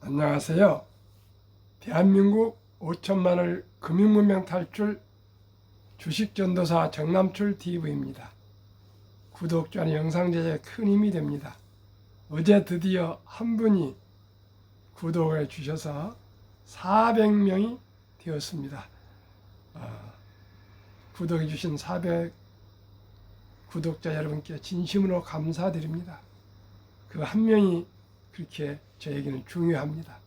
안녕하세요. 대한민국 5천만을 금융문명 탈출 주식전도사 정남출 TV입니다. 구독자는 영상 제작에 큰 힘이 됩니다. 어제 드디어 한 분이 구독해 주셔서 400명이 되었습니다. 구독해 주신 400 구독자 여러분께 진심으로 감사드립니다. 그 한 명이 그렇게 저에게는 중요합니다.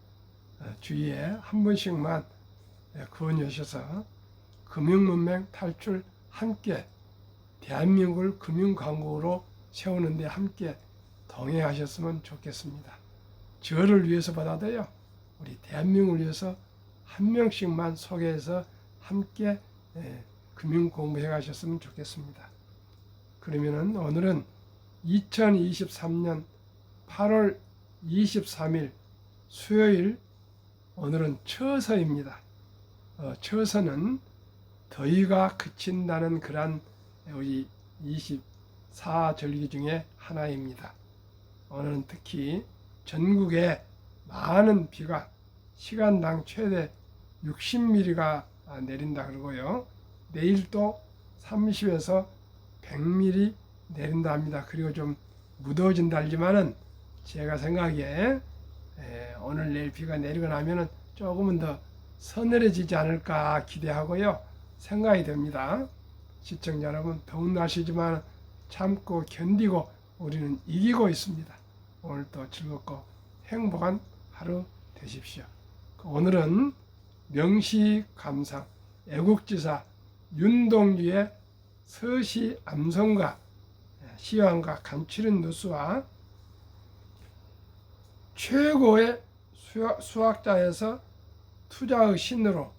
주위에 한 분씩만 구원하셔서 금융문명 탈출 함께 대한민국을 금융강국으로 세우는 데 함께 동행하셨으면 좋겠습니다. 저를 위해서보다도요, 우리 대한민국을 위해서 한 명씩만 소개해서 함께 금융 공부해 가셨으면 좋겠습니다. 그러면은 오늘은 2023년 8월 23일 수요일, 오늘은 처서입니다. 처서는 더위가 그친다는 그런 우리 24절기 중에 하나입니다. 오늘은 특히 전국에 많은 비가 시간당 최대 60mm가 내린다 그러고요. 내일도 30에서 100mm 내린다 합니다. 그리고 좀 무더워진다 하지만은 제가 생각에 오늘 내일 비가 내리고 나면은 조금은 더 서늘해지지 않을까 기대하고요. 생각이 됩니다. 시청자 여러분, 더운 날씨지만 참고 견디고 우리는 이기고 있습니다. 오늘도 즐겁고 행복한 하루 되십시오. 오늘은 명시감상 애국지사 윤동주의 서시 암송가 시황과 간추린 뉴스와 최고의 수학자에서 투자의 신으로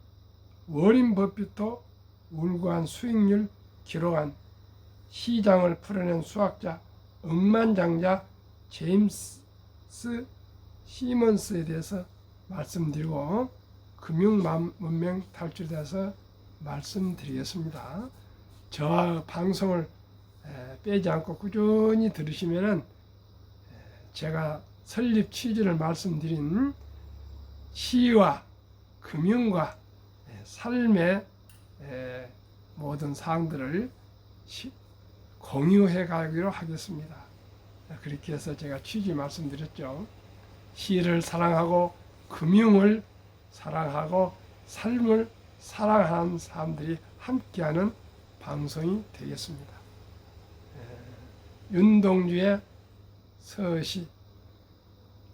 워린 버핏도 울고한 수익률 기록한 시장을 풀어낸 수학자 억만장자 제임스 시먼스에 대해서 말씀드리고 금융문명 탈출에 대해서 말씀드리겠습니다. 저와 방송을 빼지 않고 꾸준히 들으시면은 제가 설립 취지를 말씀드린 시와 금융과 삶의 모든 사항들을 공유해 가기로 하겠습니다. 그렇게 해서 제가 취지 말씀드렸죠. 시를 사랑하고 금융을 사랑하고 삶을 사랑하는 사람들이 함께하는 방송이 되겠습니다. 윤동주의 서시,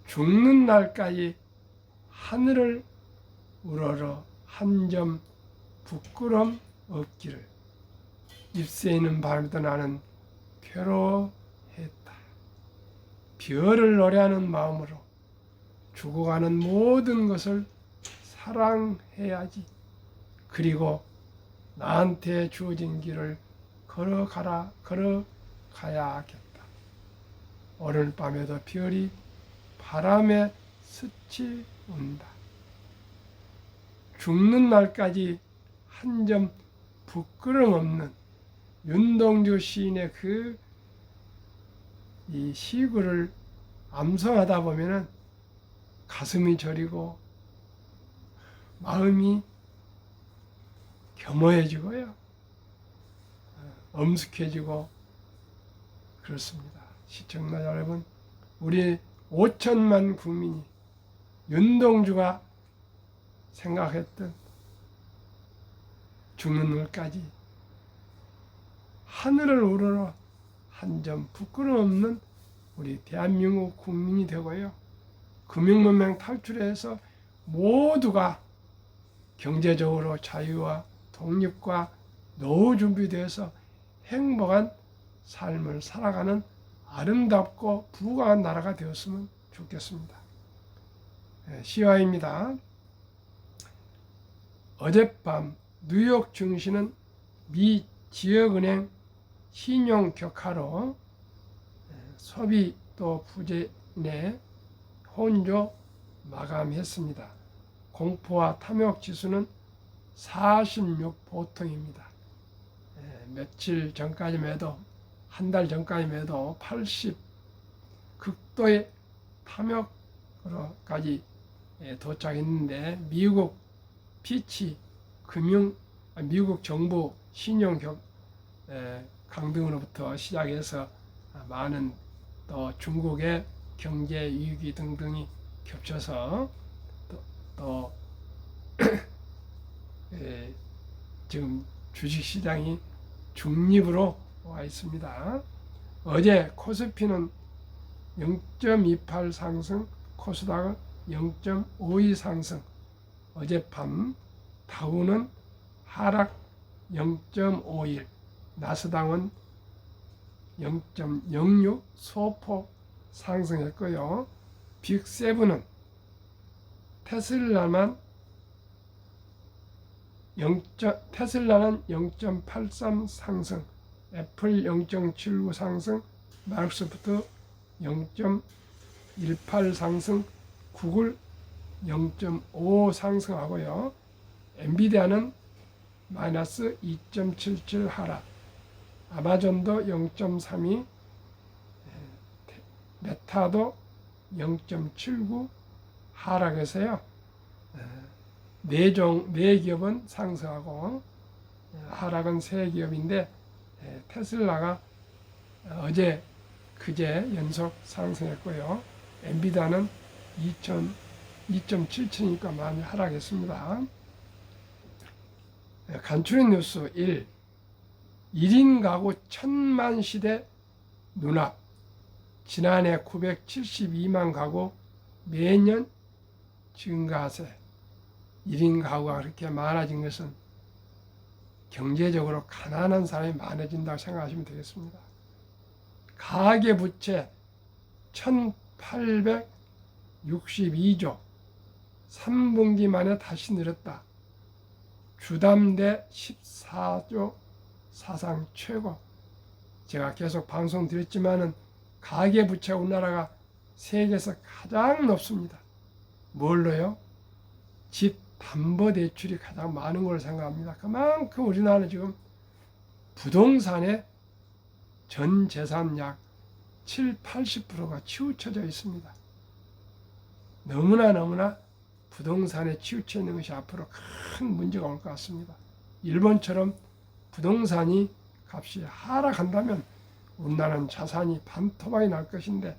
죽는 날까지 하늘을 우러러 한 점 부끄럼 없기를, 잎새 있는 밤에도 나는 괴로워했다. 별을 노래하는 마음으로 죽어가는 모든 것을 사랑해야지. 그리고 나한테 주어진 길을 걸어가야겠다. 오늘 밤에도 별이 바람에 스치 온다. 죽는 날까지 한 점 부끄럼 없는 윤동주 시인의 이 시구를 암송하다 보면은 가슴이 저리고 마음이 겸허해지고요, 엄숙해지고 그렇습니다. 시청자 여러분, 우리 5천만 국민이 윤동주가 생각했던 죽는 날까지 하늘을 우러러 한 점 부끄럼 없는 우리 대한민국 국민이 되고요, 금융문명 탈출해서 모두가 경제적으로 자유와 독립과 노후 준비되어서 행복한 삶을 살아가는 아름답고 부강한 나라가 되었으면 좋겠습니다. 시화입니다. 어젯밤 뉴욕 증시는 미 지역은행 신용 격하로 소비 또 부진에 혼조 마감했습니다. 공포와 탐욕 지수는 46 보통입니다. 며칠 전까지만 해도, 한 달 전까지만 해도 80 극도의 탐욕으로까지 도착했는데 미국 피치 미국 정부 신용 강등으로부터 시작해서 많은 또 중국의 경제 위기 등등이 겹쳐서 또 지금 주식시장이 중립으로 와 있습니다. 어제 코스피는 0.28 상승, 코스닥은 0.52 상승. 어젯밤 다우는 하락 0.51, 나스닥은 0.06 소폭 상승했고요. 빅7은 테슬라는 0.83 상승, 애플 0.79 상승, 마이크로소프트 0.18 상승, 구글 0.5 상승하고요. 엔비디아는 마이너스 2.77 하락, 아마존도 0.32, 메타도 0.79 하락해서요. 네 기업은 상승하고 하락은 3기업인데 테슬라가 어제 그제 연속 상승했고요. 엔비디아는 2.77이니까 많이 하락했습니다. 간추린 뉴스 1. 1인 가구 1000만 시대 눈앞. 지난해 972만 가구 매년 증가세. 1인 가구가 그렇게 많아진 것은 경제적으로 가난한 사람이 많아진다고 생각하시면 되겠습니다. 가계부채 1862조 3분기 만에 다시 늘었다. 주담대 14조 사상 최고. 제가 계속 방송 드렸지만은 가계부채가 우리나라가 세계에서 가장 높습니다. 뭘로요? 집 담보대출이 가장 많은 걸로 생각합니다. 그만큼 우리나라는 지금 부동산에 전 재산 약 80%가 치우쳐져 있습니다. 너무나 부동산에 치우쳐 있는 것이 앞으로 큰 문제가 올 것 같습니다. 일본처럼 부동산이 값이 하락한다면 우리나라는 자산이 반토막이 날 것인데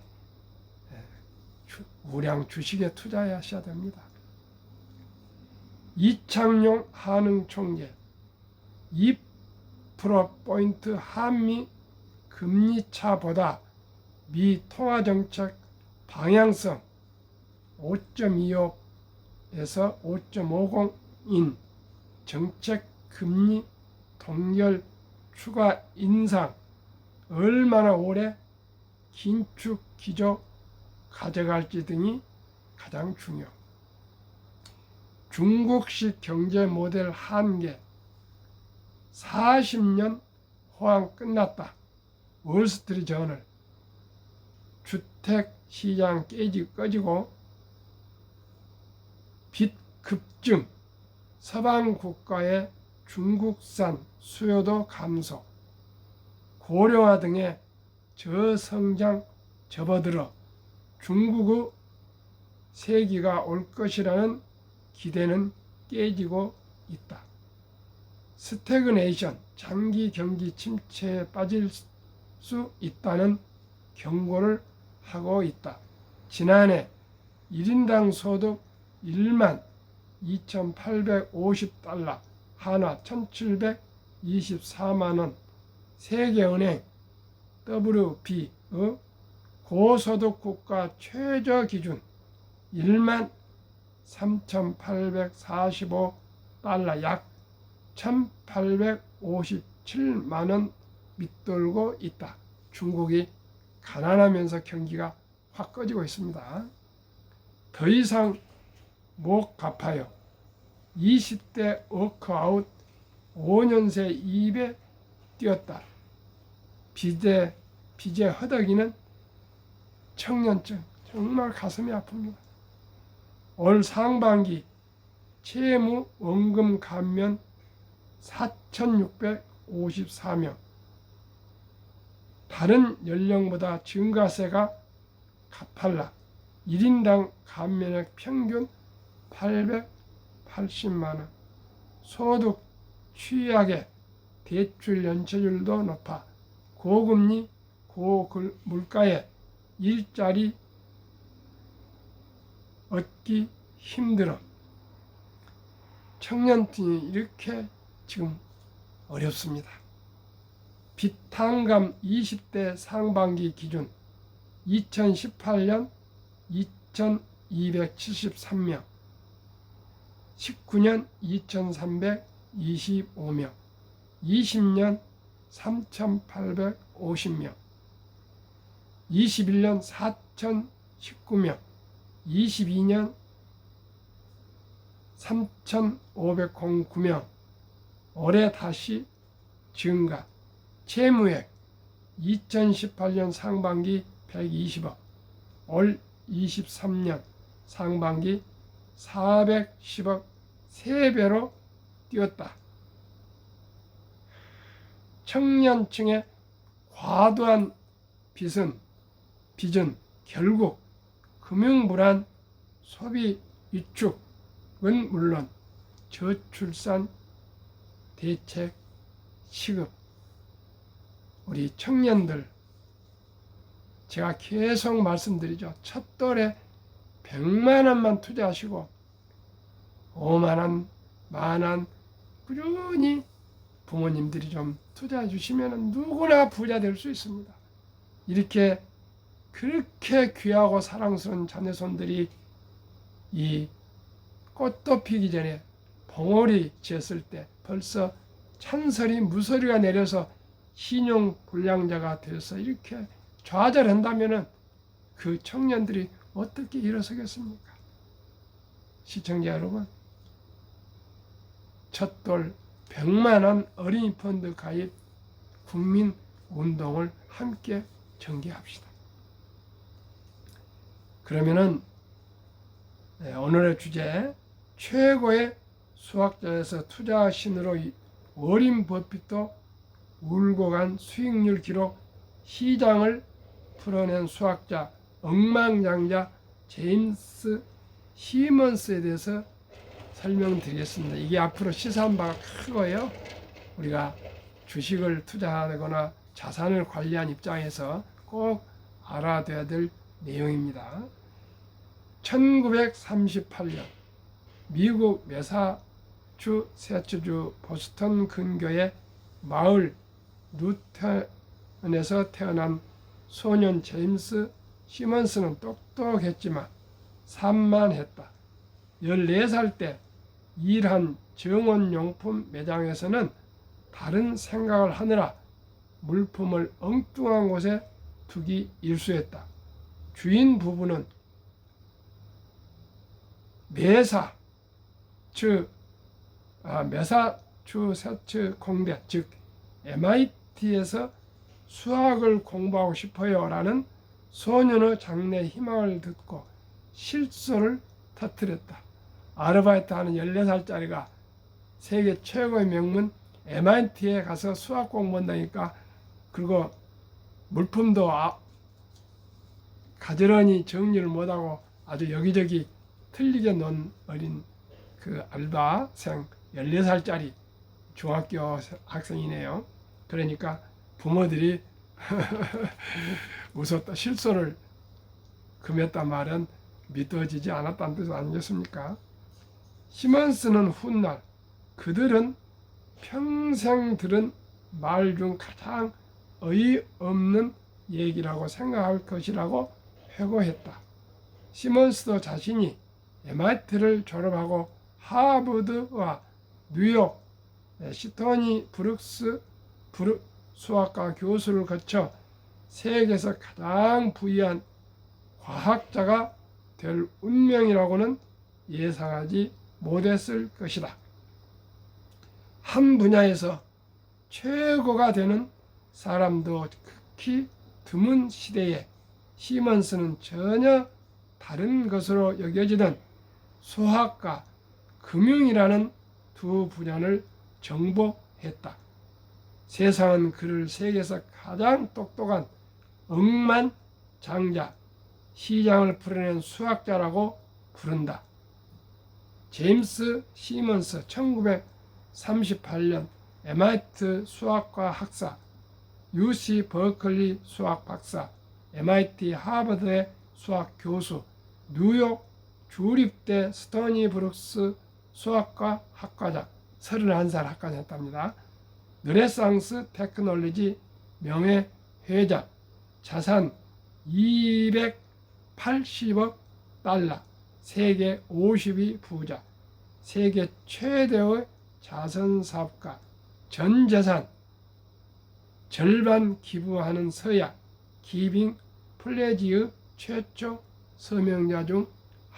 우량 주식에 투자하셔야 됩니다. 이창용 한흥 총재 2%포인트 한미 금리차보다 미 통화정책 방향성 5.25에서 5.50인 정책 금리 동결 추가 인상 얼마나 오래 긴축 기조 가져갈지 등이 가장 중요. 중국식 경제 모델 한계 40년 호황 끝났다. 월스트리트 저널. 주택 시장 꺼지고 빚 급증, 서방 국가의 중국산 수요도 감소, 고령화 등의 저성장 접어들어 중국의 세기가 올 것이라는 기대는 깨지고 있다. 스태그네이션, 장기 경기 침체에 빠질 수 있다는 경고를 하고 있다. 지난해 1인당 소득 1만 2,850달러, 한화 1,724만원, 세계은행 WP의 고소득 국가 최저 기준 1만 3,845달러, 약 1,857만원 밑돌고 있다. 중국이 가난하면서 경기가 확 꺼지고 있습니다. 더 이상 못 갚아요. 20대 워크아웃 5년 새 입에 뛰었다. 빚에 허덕이는 청년증, 정말 가슴이 아픕니다. 올 상반기 채무 원금 감면 4,654명. 다른 연령보다 증가세가 가팔라. 1인당 감면액 평균 880만 원. 소득 취약의 대출 연체율도 높아 고금리 고물가에 일자리 얻기 힘들어. 청년층이 이렇게 지금 어렵습니다. 비탄감 20대 상반기 기준 2018년 2273명, 19년 2325명, 20년 3850명, 21년 4019명, 22년 3509명, 올해 다시 증가. 채무액 2018년 상반기 120억, 올 23년 상반기 410억, 3배로 뛰었다. 청년층의 과도한 빚은 결국 금융불안, 소비 위축은 물론 저출산 대책 시급, 우리 청년들 제가 계속 말씀드리죠. 첫돌에 100만 원만 투자하시고 5만 원, 만 원 꾸준히 부모님들이 좀 투자해 주시면 누구나 부자 될 수 있습니다. 이렇게 그렇게 귀하고 사랑스러운 자녀손들이 이 꽃도 피기 전에 봉오리 지었을 때 벌써 찬설이 무서리가 내려서 신용불량자가 되어서 이렇게 좌절한다면 그 청년들이 어떻게 일어서겠습니까? 시청자 여러분, 첫돌 100만 원 어린이 펀드 가입 국민운동을 함께 전개합시다. 그러면은 오늘의 주제, 최고의 수학자에서 투자신으로 워린 버핏도 울고 간 수익률 기록, 시장을 풀어낸 수학자, 억만장자 제임스 시먼스에 대해서 설명드리겠습니다. 이게 앞으로 시사한 바가 크고요. 우리가 주식을 투자하거나 자산을 관리한 입장에서 꼭 알아둬야 될 내용입니다. 1938년 미국 매사추세츠주 보스턴 근교의 마을 루턴에서 태어난 소년 제임스 시먼스는 똑똑했지만 산만했다. 14살 때 일한 정원용품 매장에서는 다른 생각을 하느라 물품을 엉뚱한 곳에 두기 일쑤했다. 주인 부부는 매사추세츠 공대, 즉 MIT에서 수학을 공부하고 싶어요 라는 소년의 장래 희망을 듣고 실소를 터뜨렸다. 아르바이트하는 14살짜리가 세계 최고의 명문 MIT에 가서 수학 공부한다니까, 그리고 물품도 가지런히 정리를 못하고 아주 여기저기 틀리게 논 어린 그 알바생 14살짜리 중학교 학생이네요. 그러니까 부모들이 웃었다. 실소를 금했단 말은 믿어지지 않았다는 뜻 아니겠습니까? 시먼스는 훗날 그들은 평생 들은 말 중 가장 어이없는 얘기라고 생각할 것이라고 회고했다. 시먼스도 자신이 MIT를 졸업하고 하버드와 뉴욕 시토니 브룩스 수학과 교수를 거쳐 세계에서 가장 부유한 과학자가 될 운명이라고는 예상하지 못했을 것이다. 한 분야에서 최고가 되는 사람도 극히 드문 시대에 시먼스는 전혀 다른 것으로 여겨지던 수학과 금융이라는 두 분야를 정복했다. 세상은 그를 세계에서 가장 똑똑한 억만장자, 시장을 풀어낸 수학자라고 부른다. 제임스 시먼스 1938년 MIT 수학과 학사, UC 버클리 수학 박사, MIT 하버드의 수학 교수, 뉴욕 주립대 스토니 브룩스 수학과 학과장, 31살 학과장이었답니다. 르네상스 테크놀로지 명예회장, 자산 280억 달러, 세계 50위 부자, 세계 최대의 자선사업가, 전 재산 절반 기부하는 서약, 기빙 플래지의 최초 서명자 중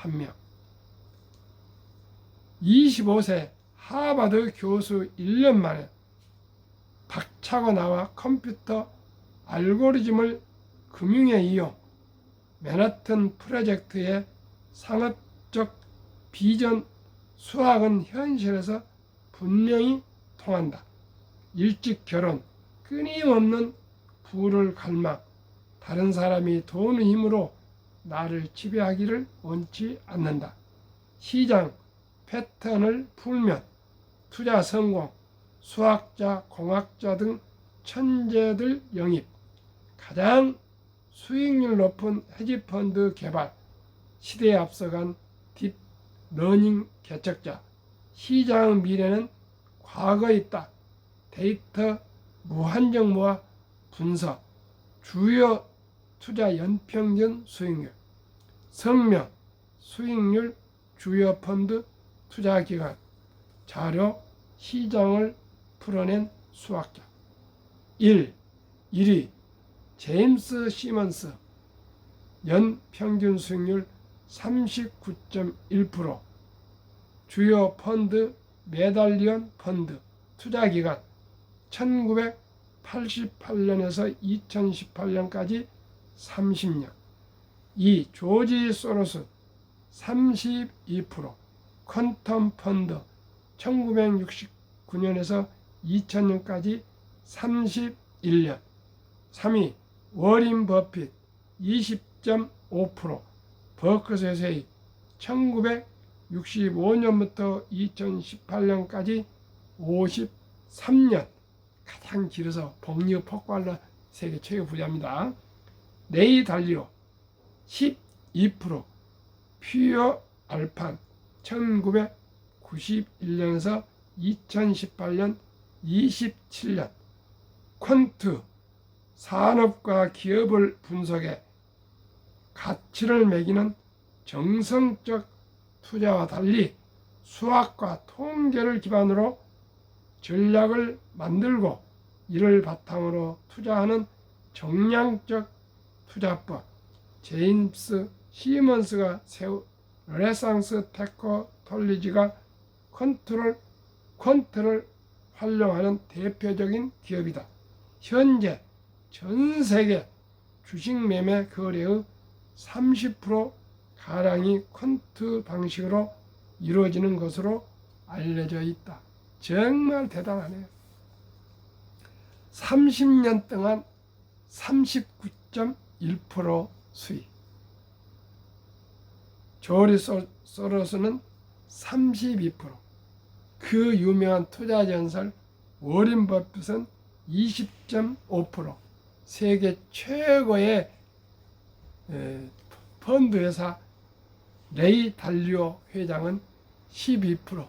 한 명. 25세 하버드 교수 1년 만에 박차고 나와 컴퓨터 알고리즘을 금융에 이용, 맨하튼 프로젝트의 상업적 비전, 수학은 현실에서 분명히 통한다. 일찍 결혼, 끊임없는 부를 갈망, 다른 사람이 돈의 힘으로 나를 지배하기를 원치 않는다. 시장 패턴을 풀면 투자 성공, 수학자, 공학자 등 천재들 영입, 가장 수익률 높은 헤지펀드 개발, 시대에 앞서간 딥러닝 개척자, 시장 미래는 과거에 있다. 데이터 무한정 모아 분석, 주요 투자 연평균 수익률, 성명, 수익률, 주요 펀드 투자 기간, 자료, 시장을 풀어낸 수학자. 1위 제임스 시먼스, 연 평균 수익률 39.1%, 주요 펀드 메달리언 펀드 투자 기간 1988년에서 2018년까지 30년. 2. 조지 소로스 32%, 퀀텀 펀드 1969년에서 2000년까지 31년. 3위 워린 버핏 20.5%, 버크셔세이 1965년부터 2018년까지 53년. 가장 길어서 복리의 폭발로 세계 최고 부자입니다. 레이 달리오 12%, 퓨어 알판 1991년에서 2018년 27년. 퀀트 산업과 기업을 분석해 가치를 매기는 정성적 투자와 달리 수학과 통계를 기반으로 전략을 만들고 이를 바탕으로 투자하는 정량적 투자법. 제임스 시먼스가 세운 르네상스 테크놀로지가 퀀트를 활용하는 대표적인 기업이다. 현재 전 세계 주식 매매 거래의 30%가량이 퀀트 방식으로 이루어지는 것으로 알려져 있다. 정말 대단하네요. 30년 동안 39.1% 수익. 조지 소로스는 32%. 그 유명한 투자 전설 워린 버핏은 20.5%. 세계 최고의 펀드 회사 레이 달리오 회장은 12%.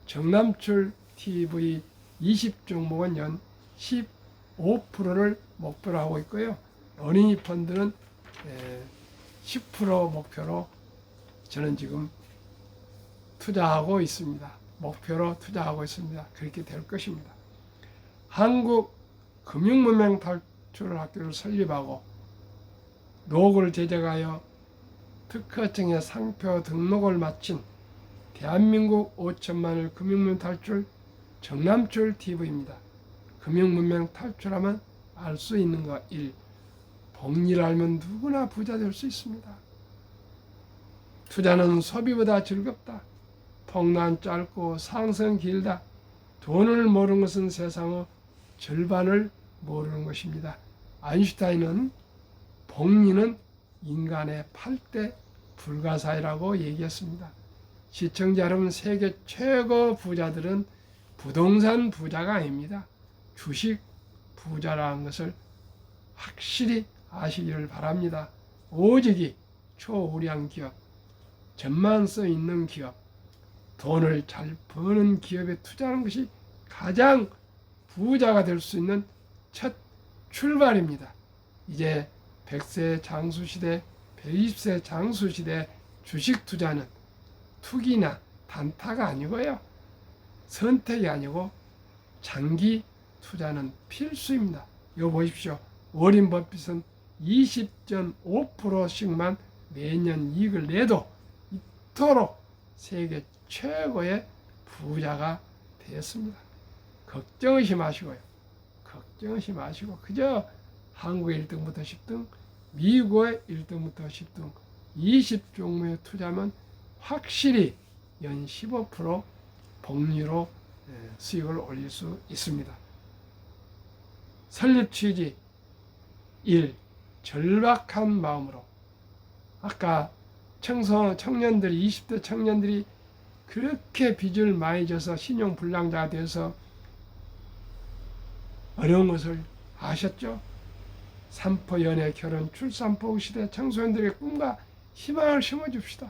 정남출 TV 20종목은 연 15%를 목표로 하고 있고요. 어린이 펀드는 10% 목표로 저는 지금 투자하고 있습니다. 목표로 투자하고 있습니다. 그렇게 될 것입니다. 한국 금융문명 탈출 학교를 설립하고 로고를 제작하여 특허청에 상표 등록을 마친 대한민국 5천만을 금융문명 탈출 정남출 TV입니다. 금융문명 탈출하면 알 수 있는 것 1. 복리를 알면 누구나 부자 될 수 있습니다. 투자는 소비보다 즐겁다. 폭락 짧고 상승 길다. 돈을 모르는 것은 세상의 절반을 모르는 것입니다. 아인슈타인은 복리는 인간의 8대 불가사의라고 얘기했습니다. 시청자 여러분, 세계 최고 부자들은 부동산 부자가 아닙니다. 주식 부자라는 것을 확실히 아시기를 바랍니다. 오직이 초우량 기업, 전만 써 있는 기업, 돈을 잘 버는 기업에 투자하는 것이 가장 부자가 될 수 있는 첫 출발입니다. 이제 100세 장수시대, 120세 장수시대 주식 투자는 투기나 단타가 아니고요. 선택이 아니고 장기 투자는 필수입니다. 이거 보십시오. 워렌 버핏은 20.5%씩만 매년 이익을 내도 이토록 세계 최고의 부자가 되었습니다. 걱정하지 마시고요. 걱정하지 마시고 그저 한국의 1등부터 10등, 미국의 1등부터 10등 20종목에 투자하면 확실히 연 15% 복리로 수익을 올릴 수 있습니다. 설립 취지 1. 절박한 마음으로. 아까 청년들이 20대 청년들이 그렇게 빚을 많이 져서 신용불량자가 돼서 어려운 것을 아셨죠? 삼포 연애 결혼 출산포 시대 청소년들의 꿈과 희망을 심어줍시다.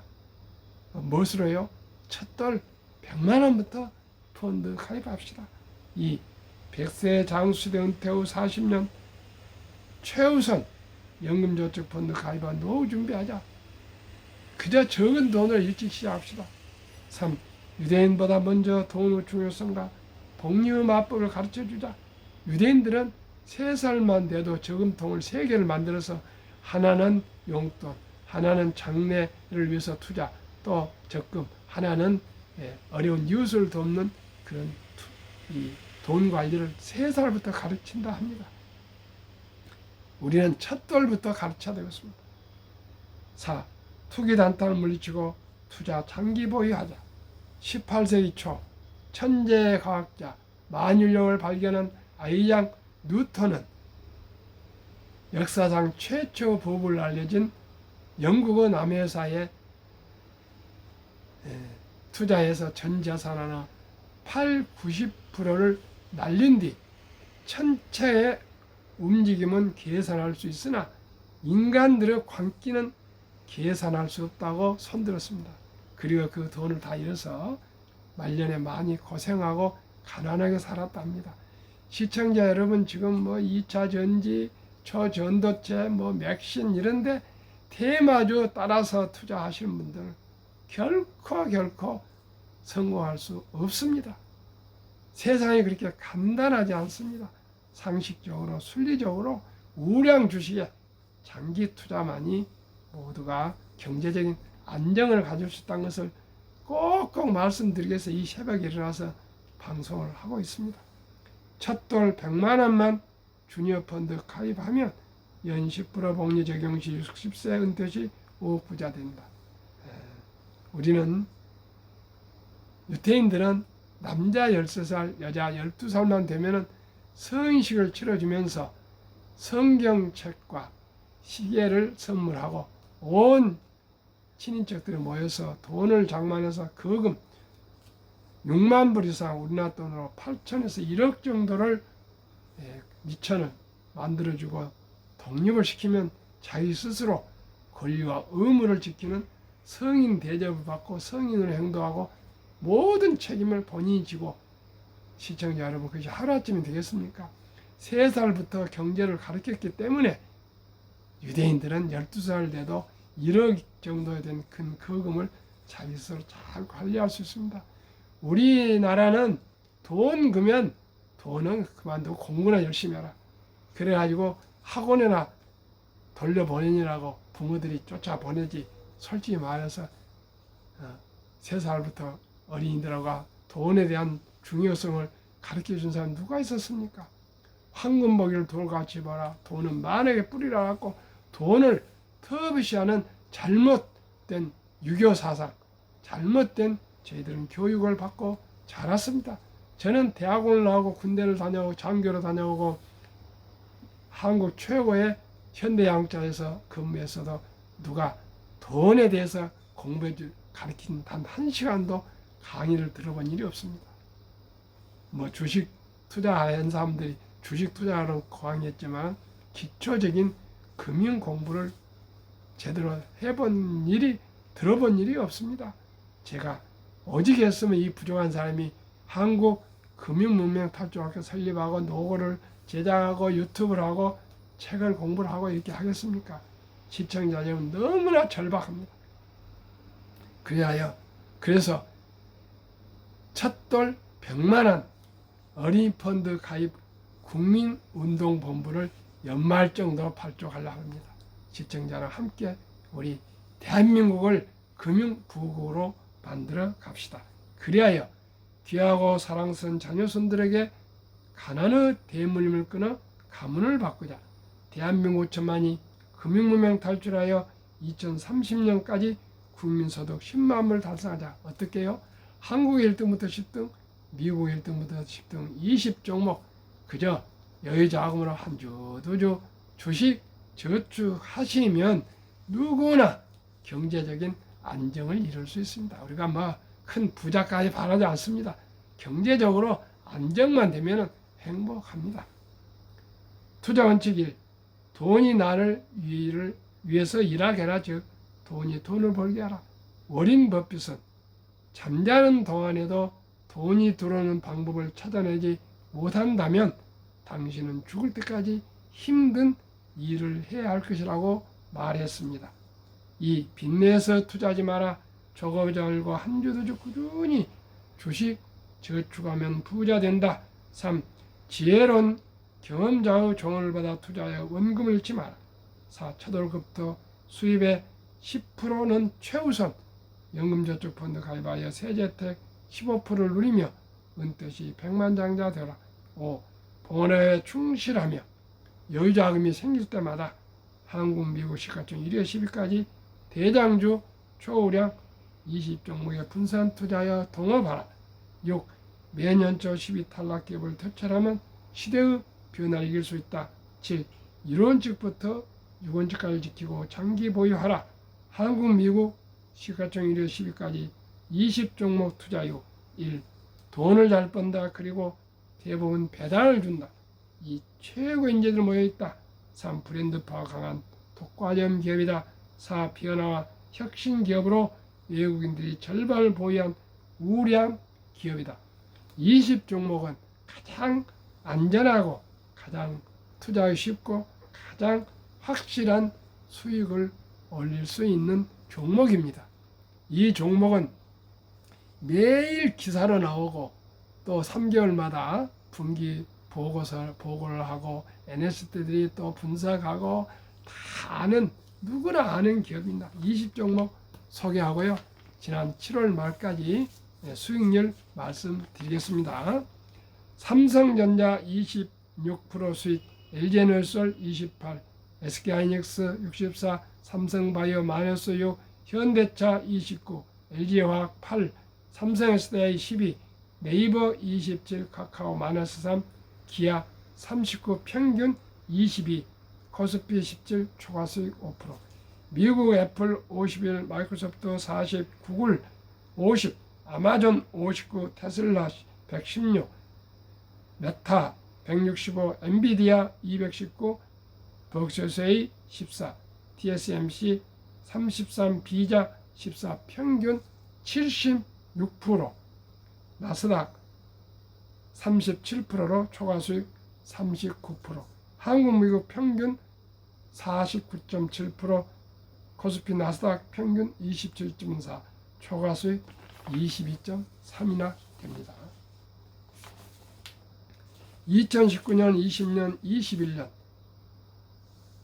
무엇으로요? 첫돌 100만 원부터 펀드 가입합시다. 2. 100세 장수시대 은퇴 후 40년 최우선 연금저축펀드 가입한 노후 준비하자. 그저 적은 돈을 일찍 시작합시다. 3. 유대인보다 먼저 돈의 중요성과 복리의 마법을 가르쳐주자. 유대인들은 3살만 돼도 저금통을 3개를 만들어서 하나는 용돈, 하나는 장래를 위해서 투자, 또 적금, 하나는 어려운 이웃을 돕는 그런 이 돈 관리를 3살부터 가르친다 합니다. 우리는 첫돌부터 가르쳐야 되겠습니다. 4. 투기 단타를 물리치고 투자 장기 보유하자. 18세기 초 천재 과학자 만유령을 발견한 아이작 뉴턴은 역사상 최초 부부를 알려진 영국의 남회사에 투자해서 전 자산 하나 90%를 날린 뒤 천체의 움직임은 계산할 수 있으나 인간들의 광기는 계산할 수 없다고 손들었습니다. 그리고 그 돈을 다 잃어서 말년에 많이 고생하고 가난하게 살았답니다. 시청자 여러분, 지금 뭐 2차 전지, 초전도체, 뭐 맥신 이런데 대마주 따라서 투자하시는 분들 결코 성공할 수 없습니다. 세상이 그렇게 간단하지 않습니다. 상식적으로, 순리적으로 우량 주식에 장기 투자만이 모두가 경제적인 안정을 가질 수 있다는 것을 꼭꼭 말씀드리겠어 이 새벽에 일어나서 방송을 하고 있습니다. 첫돌 100만 원만 주니어 펀드 가입하면 연 10% 복리 적용 시 60세 은퇴 시 5억 부자 된다. 우리는 유태인들은 남자 13살, 여자 12살만 되면은 성인식을 치러주면서 성경책과 시계를 선물하고 온 친인척들이 모여서 돈을 장만해서 거금 6만 불 이상, 우리나라 돈으로 8천에서 1억 정도를 미천을 만들어주고 독립을 시키면 자기 스스로 권리와 의무를 지키는 성인 대접을 받고 성인으로 행동하고 모든 책임을 본인이 지고. 시청자 여러분, 그것이 하루아침이 되겠습니까? 3살부터 경제를 가르쳤기 때문에 유대인들은 12살 돼도 1억 정도 된 큰 거금을 자기 스스로 잘 관리할 수 있습니다. 우리나라는 돈 그면 돈은 그만두고 공부나 열심히 하라. 그래가지고 학원에나 돌려보내느라고 부모들이 쫓아보내지. 솔직히 말해서 3살부터 어린이들하고 돈에 대한 중요성을 가르쳐준 사람 누가 있었습니까? 황금보기를 돌같이 봐라. 돈은 만에게 뿌리라 갖고 돈을 터부시하는 잘못된 유교 사상, 잘못된 저희들은 교육을 받고 자랐습니다. 저는 대학원을 나오고 군대를 다녀오고 장교로 다녀오고 한국 최고의 현대양자에서 근무했어도 누가 돈에 대해서 공부해 가르친 단 1시간도 강의를 들어본 일이 없습니다. 뭐 주식 투자한 사람들이 주식 투자하는 강의했지만 기초적인 금융 공부를 제대로 해본 일이 들어본 일이 없습니다. 제가 오직 했으면 이 부족한 사람이 한국 금융문명탈출학교 설립하고 노고를 제작하고 유튜브를 하고 책을 공부를 하고 이렇게 하겠습니까? 시청자들은 너무나 절박합니다. 그래서 첫돌 100만원 어린이 펀드 가입 국민운동본부를 연말 정도로 발족하려고 합니다. 시청자랑 함께 우리 대한민국을 금융부국으로 만들어 갑시다. 그리하여 귀하고 사랑스러운 자녀손들에게 가난의 대물림을 끊어 가문을 바꾸자. 대한민국 천만이 금융문명 탈출하여 2030년까지 국민소득 10만을 달성하자. 어떻게 해요? 한국 1등부터 10등, 미국 1등부터 10등 20종목 그저 여유자금으로 한 주, 두 주 주식 저축하시면 누구나 경제적인 안정을 이룰 수 있습니다. 우리가 뭐 큰 부자까지 바라지 않습니다. 경제적으로 안정만 되면 행복합니다. 투자 원칙 1. 돈이 나를 위해서 일하게 하라. 즉 돈이 돈을 벌게 하라. 워린 버핏은 잠자는 동안에도 돈이 들어오는 방법을 찾아내지 못한다면 당신은 죽을 때까지 힘든 일을 해야 할 것이라고 말했습니다. 2. 빚내서 투자하지 마라. 저거저거 한 주 두 주 꾸준히 주식 저축하면 부자 된다. 3. 지혜로운 경험자의 조언을 받아 투자하여 원금을 잃지 마라. 4. 첫 월급부터 수입의 10%는 최우선 연금저축펀드 가입하여 세제혜택 15%를 누리며 은퇴시 백만장자 되라. 5. 본회에 충실하며 여유자금이 생길 때마다 한국, 미국 시가총 1회 10위까지 대장주 초우량 20종목에 분산 투자하여 동업하라. 6. 매년 초 10위 탈락기업을 퇴출하면 시대의 변화를 이길 수 있다. 7. 1원칙부터 6원칙까지 지키고 장기 보유하라. 한국, 미국 시가총 1회 10위까지 20종목 투자 후 1. 돈을 잘 번다. 그리고 대부분 배당을 준다. 2. 최고 인재들 모여있다. 3. 브랜드파가 강한 독과점 기업이다. 4. 변화와 혁신 기업으로 외국인들이 절반을 보유한 우량 기업이다. 20종목은 가장 안전하고 가장 투자하기 쉽고 가장 확실한 수익을 올릴 수 있는 종목입니다. 이 종목은 매일 기사로 나오고 또 3개월마다 분기 보고를 하고 NS들이 또 분석하고 다 아는 누구나 아는 기업입니다. 20종목 소개하고요. 지난 7월 말까지 수익률 말씀드리겠습니다. 삼성전자 26% 수익, LG에너지솔 28, SK하이닉스 64, 삼성바이오 마이너스 6, 현대차 29, LG화학 8, 삼성SDI 12, 네이버 27, 카카오 마이너스 3, 기아 39, 평균 22, 코스피 17, 초과수익 5%, 미국 애플 51, 마이크로소프트 40, 구글 50, 아마존 59, 테슬라 116, 메타 165, 엔비디아 219, 버크셔스A 14, TSMC 33, 비자 14, 평균 76%, 나스닥 37%로 초과수익 39%, 한국, 미국 평균 49.7%, 코스피 나스닥 평균 27.4, 초과수익 22.3이나 됩니다. 2019년, 20년, 21년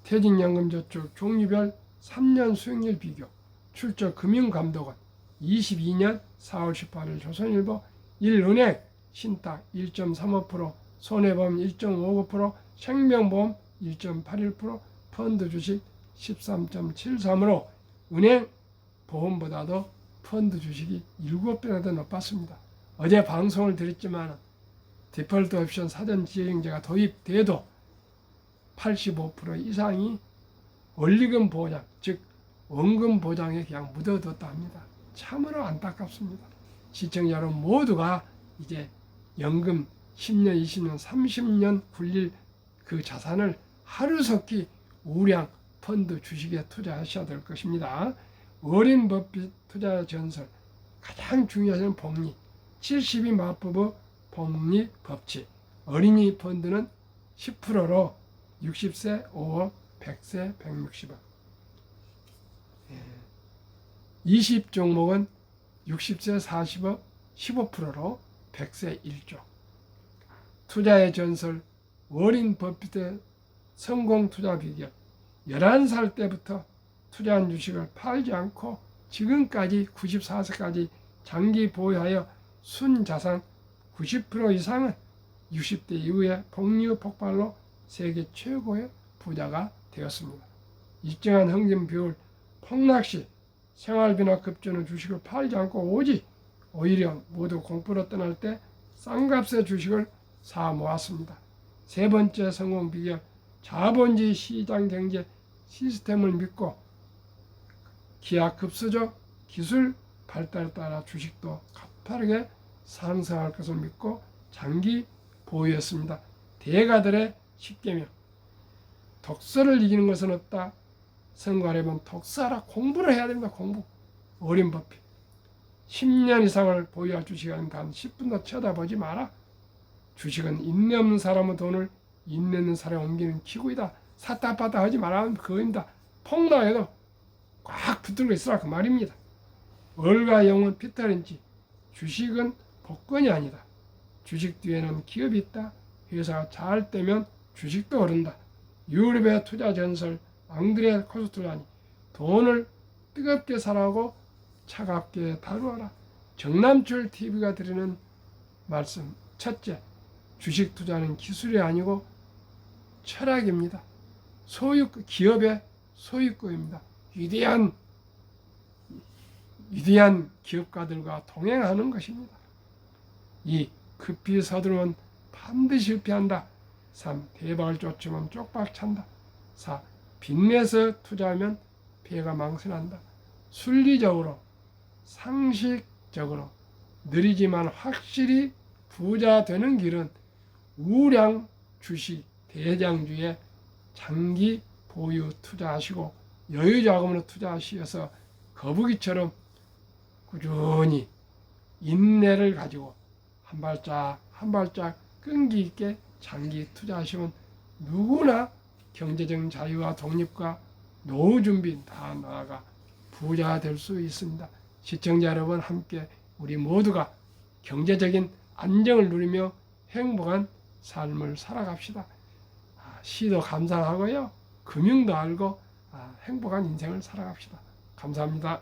퇴직연금저축 종류별 3년 수익률 비교 출처 금융감독원 22년 4월 18일 조선일보 1은행 신탁 1.35%, 손해보험 1.59%, 생명보험 1.81%, 펀드 주식 13.73으로 은행 보험보다도 펀드 주식이 7배나 더 높았습니다. 어제 방송을 드렸지만 디폴트 옵션 사전 지행제가 도입돼도 85% 이상이 원리금 보장, 즉 원금 보장에 그냥 묻어뒀다 합니다. 참으로 안타깝습니다. 시청자 여러분 모두가 이제 연금 10년, 20년, 30년 굴릴 그 자산을 하루속히 우량 펀드 주식에 투자하셔야 될 것입니다. 워렌 버핏 투자 전설 가장 중요한 복리 72 마법의 복리 법칙. 어린이 펀드는 10%로 60세 5억 100세 160억 20종목은 60세 40억 15%로 100세 1조. 투자의 전설 워렌 버핏의 성공 투자 비결. 11살 때부터 투자한 주식을 팔지 않고 지금까지 94세까지 장기 보유하여 순자산 90% 이상은 60대 이후에 복리 폭발로 세계 최고의 부자가 되었습니다. 일정한 흥림 비율 폭락시 생활비나 급주는 주식을 팔지 않고 오히려 모두 공부로 떠날 때 싼값의 주식을 사 모았습니다. 세 번째 성공 비결 자본주의 시장 경제 시스템을 믿고 기하급수적 기술 발달에 따라 주식도 가파르게 상승할 것을 믿고 장기 보유했습니다. 대가들의 10계명 독서를 이기는 것은 없다. 성과하려면 독서하라. 공부를 해야 됩니다. 공부. 워렌 버핏 10년 이상을 보유할 주식은 단 10분도 쳐다보지 마라. 주식은 인내 없는 사람의 돈을 인내 있는 사람에 옮기는 기구이다. 샀다 팔다 하지 말라는 그거입니다. 폭락해도 꽉 붙들고 있으라 그 말입니다. 월가 영혼 피터 린치 주식은 복권이 아니다. 주식 뒤에는 기업이 있다. 회사가 잘 되면 주식도 오른다. 유럽의 투자 전설 앙드레 코스툴라니 돈을 뜨겁게 사랑하고 차갑게 다루어라. 정남출 TV가 드리는 말씀. 첫째, 주식 투자는 기술이 아니고 철학입니다. 기업의 소유권입니다. 위대한 기업가들과 동행하는 것입니다. 2. 급히 서두르면 반드시 실패한다. 3. 대박을 쫓으면 쪽박 찬다. 4. 빚내서 투자하면 피해가 망신한다. 순리적으로 상식적으로 느리지만 확실히 부자 되는 길은 우량 주식 대장주에 장기 보유 투자하시고 여유 자금으로 투자하셔서 거북이처럼 꾸준히 인내를 가지고 한 발짝 한 발짝 끈기 있게 장기 투자하시면 누구나 경제적 자유와 독립과 노후 준비 다 나아가 부자가 될 수 있습니다. 시청자 여러분 함께 우리 모두가 경제적인 안정을 누리며 행복한 삶을 살아갑시다. 시도 감상하고요. 금융도 알고 행복한 인생을 살아갑시다. 감사합니다.